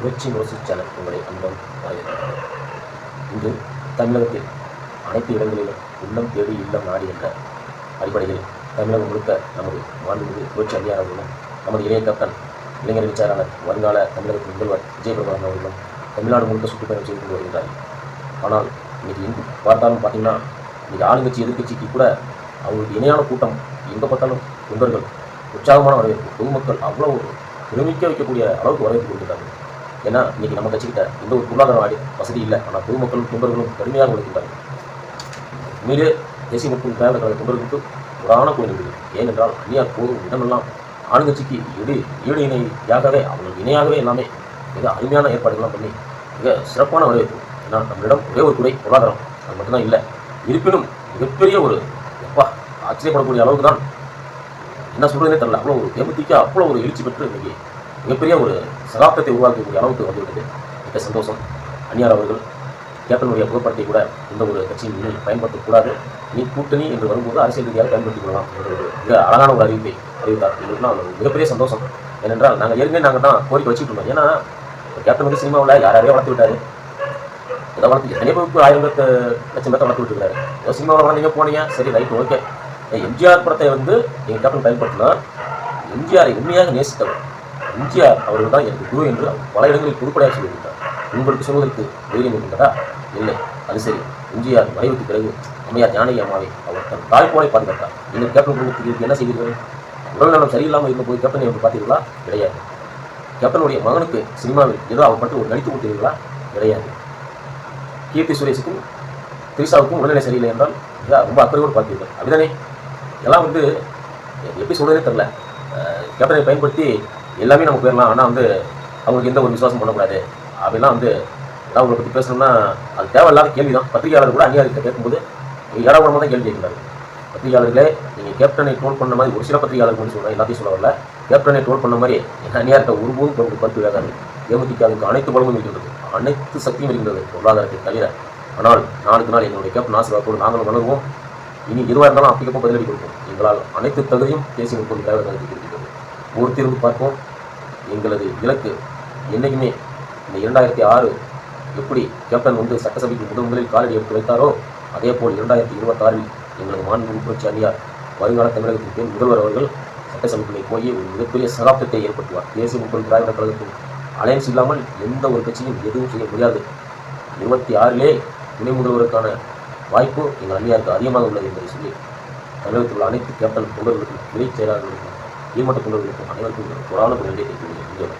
புரட்சி முரசு சேனல் உங்களை அன்புடன் வரவேற்கிறது. இன்று தமிழகத்தில் அனைத்து இடங்களிலும் உள்ளம் தேடி இல்லம் நாடி என்ற அடிப்படையில் தமிழகம் முழுக்க நமது மாண்புமிகு புரட்சி அன்னியார் அவர்களும் நமது இளைய கேப்டன் இளைஞர் விசாரணர் வருங்கால தமிழகத்தின் முதல்வர் விஜயபிரபாகரன் அவர்களும் தமிழ்நாடு முழுக்க சுற்றுப்பயணம் செய்து கொண்டு வருகின்றார்கள். ஆனால் இன்னைக்கு எங்கு பார்த்தாலும் பார்த்தீங்கன்னா இன்றைக்கி ஆளுங்கட்சி எதிர்கட்சிக்கு கூட அவங்களுக்கு இணையான கூட்டம் எங்கே பார்த்தாலும் தொண்டர்கள் உற்சாகமான வரவேற்பு, பொதுமக்கள் அவ்வளோ ஒரு பிரமிக்க வைக்கக்கூடிய அளவுக்கு வரவேற்பு கொடுக்கிறார்கள். ஏன்னா இன்றைக்கி நம்ம கட்சிக்கிட்ட எந்த ஒரு பொருளாதார வசதி இல்லை, ஆனால் பொதுமக்களும் தொண்டர்களும் கடுமையாக உழைக்கின்றார்கள். உண்மையிலே தேசிய மக்கள் திராவிட கழக தொண்டர்களுக்கு ஒரு கூறி இருக்குது. ஏனென்றால் அந்நியார் போதும் இடமெல்லாம் ஆளுங்கட்சிக்கு ஈடு இணையாகவே அவங்களுக்கு இணையாகவே எல்லாமே மிக அருமையான ஏற்பாடுகள்லாம் பண்ணி மிக சிறப்பான வரவேற்பு. ஏன்னா நம்மளிடம் ஒரே ஒரு குறை பொருளாதாரம், அது மட்டும்தான் இல்லை. இருப்பினும் மிகப்பெரிய ஒரு ஆச்சரியப்படக்கூடிய அளவுக்கு தான் என்ன சொல்கிறதே தெரியல, அவ்வளோ ஒரு தேமுதிக அவ்வளோ ஒரு எழுச்சி பெற்று இன்றைக்கி மிகப்பெரிய ஒரு சகாப்தத்தை உருவாக்கக்கூடிய அளவுக்கு வந்துவிட்டது. மிக சந்தோஷம். அன்னியார் அவர்கள் கேப்டனுடைய புகைப்படத்தை கூட எந்த ஒரு கட்சியும் இனி பயன்படுத்தக்கூடாது, நீ கூட்டணி என்று வரும்போது அரசியல் ரீதியாக பயன்படுத்திக் கொள்ளலாம் என்ற ஒரு மிக அழகான ஒரு அறிவித்தார். எங்களுக்குலாம் மிகப்பெரிய சந்தோஷம். ஏனென்றால் நாங்கள் ஏற்கனவே நாங்கள் தான் கோரிக்கை வச்சுட்டு இருந்தோம். ஏன்னா கேப்டன் வந்து சினிமாவில் யாரையோ வளர்த்து விட்டார், ஏதோ வளர்த்து எத்தனை பேருக்கு 1000 லட்சம் பேர்த்த வளர்த்து விட்டுருக்காரு. ஏதோ சினிமாவில் வளர்ந்தீங்க போனீங்க, சரி ரைட் ஓகே. எம்ஜிஆர் படத்தை வந்து எங்கள் கேப்டன் பயன்படுத்தினா எம்ஜிஆரை உண்மையாக நேசித்தவர் எம்ஜிஆர் அவர்கள் தான் எனக்கு குரு என்று பல இடங்களில் பொதுப்படையாக சொல்லியிருக்கிறார். உங்களுக்கு சொல்வதற்கு தைரியம் இருக்கின்றதா? இல்லை. அது சரி, எம்ஜிஆர் மறைவுக்கு பிறகு அம்மையார் ஜானகி அம்மாவை அவர் தன் தாய்ப்பாலை பாதுகாத்தார். நீங்கள் கேப்டன் குடும்பத்துக்கு என்ன செய்வீர்கள்? உடல் நலம் சரியில்லாமல் இருந்த போது கேப்டன் என்று பார்த்தீர்களா? கிடையாது. கேப்டனுடைய மகனுக்கு சினிமாவில் ஏதோ அவர் மட்டும் ஒரு நடித்து கொடுத்தீர்களா? கிடையாது. கீர்த்தி சுரேஷுக்கும் திரிஷாவுக்கும் உடல்நிலை சரியில்லை என்றால் ரொம்ப அக்கறையோடு பார்த்தீர்கள். அப்படிதானே? எல்லாம் வந்து எப்படி சொல்கிறதே தெரில. கேப்டனை பயன்படுத்தி எல்லாமே நம்ம போயிடலாம், ஆனால் வந்து அவங்களுக்கு எந்த ஒரு விசுவாசம் பண்ணக்கூடாது அப்படிலாம் வந்து எல்லாம் அவங்களை பற்றி பேசணும்னா அது தேவையில்லாத கேள்வி தான். பத்திரிகையாளர் கூட அந்நியார்கிட்ட கேட்கும்போது ஏராளமாக தான் கேள்வி கேட்கிறாரு. பத்திரிகையாளர்களே, நீங்கள் கேப்டனை ட்ரோல் பண்ண மாதிரி ஒரு சில பத்திரிகையாளர் கொண்டு சொல்கிறேன், எல்லாத்தையும் சொல்ல வரல. கேப்டனை ட்ரோல் பண்ண மாதிரி அந்நியார்கிட்ட ஒருபோதும் கொண்டு கருத்து வேகாது. தேமுதிகவுக்கு அனைத்து பலமும் இருக்கின்றது, அனைத்து சக்தியும் இருக்கின்றது பொருளாதாரத்தை தவிர. ஆனால் நாளுக்கு நாள் எங்களுடைய கேப்டன் ஆசீர்வாதத்தோடு நாங்களும் வளருவோம். இனி எதுவாக இருந்தாலும் அப்பக்கப்போ பதிலடி கொடுப்போம். எங்களால் அனைத்து தகுதியும் தேசிய மக்கள் திராவிட கழகத்துக்கு இருக்கிறது. ஒரு தீர்வு பார்ப்போம். எங்களது இலக்கு என்றைக்குமே இந்த 2006 எப்படி கேப்டன் வந்து சட்டசபைக்கு முதலில் காலடி எடுத்து வைத்தாரோ அதே போல் 2026 எங்களது மாண்புமிகு புரட்சி அன்னியார் வருங்கால தமிழகத்தின் பேர் முதல்வர் அவர்கள் சட்டசபைக்குள்ளே போய் ஒரு மிகப்பெரிய சகாப்தத்தை ஏற்படுத்துவார். தேசிய மக்கள் திராவிட கழகத்தின் அலையன்ஸ் இல்லாமல் எந்த ஒரு கட்சியும் எதுவும் செய்ய முடியாது. 26 துணை முதல்வருக்கான வாய்ப்பு எங்கள் அந்நியாருக்கு அதிகமாக உள்ளது என்பதை சொல்லி தமிழகத்தில் உள்ள அனைத்து கேப்டன் தொண்டர்களுக்கும், இணைச் செயலாளர்களுக்கும், கீழ்மட்ட தொண்டர்களுக்கும் அனைவருக்கும் ஒரு நன்றியை தெரிவித்துள்ளேன்.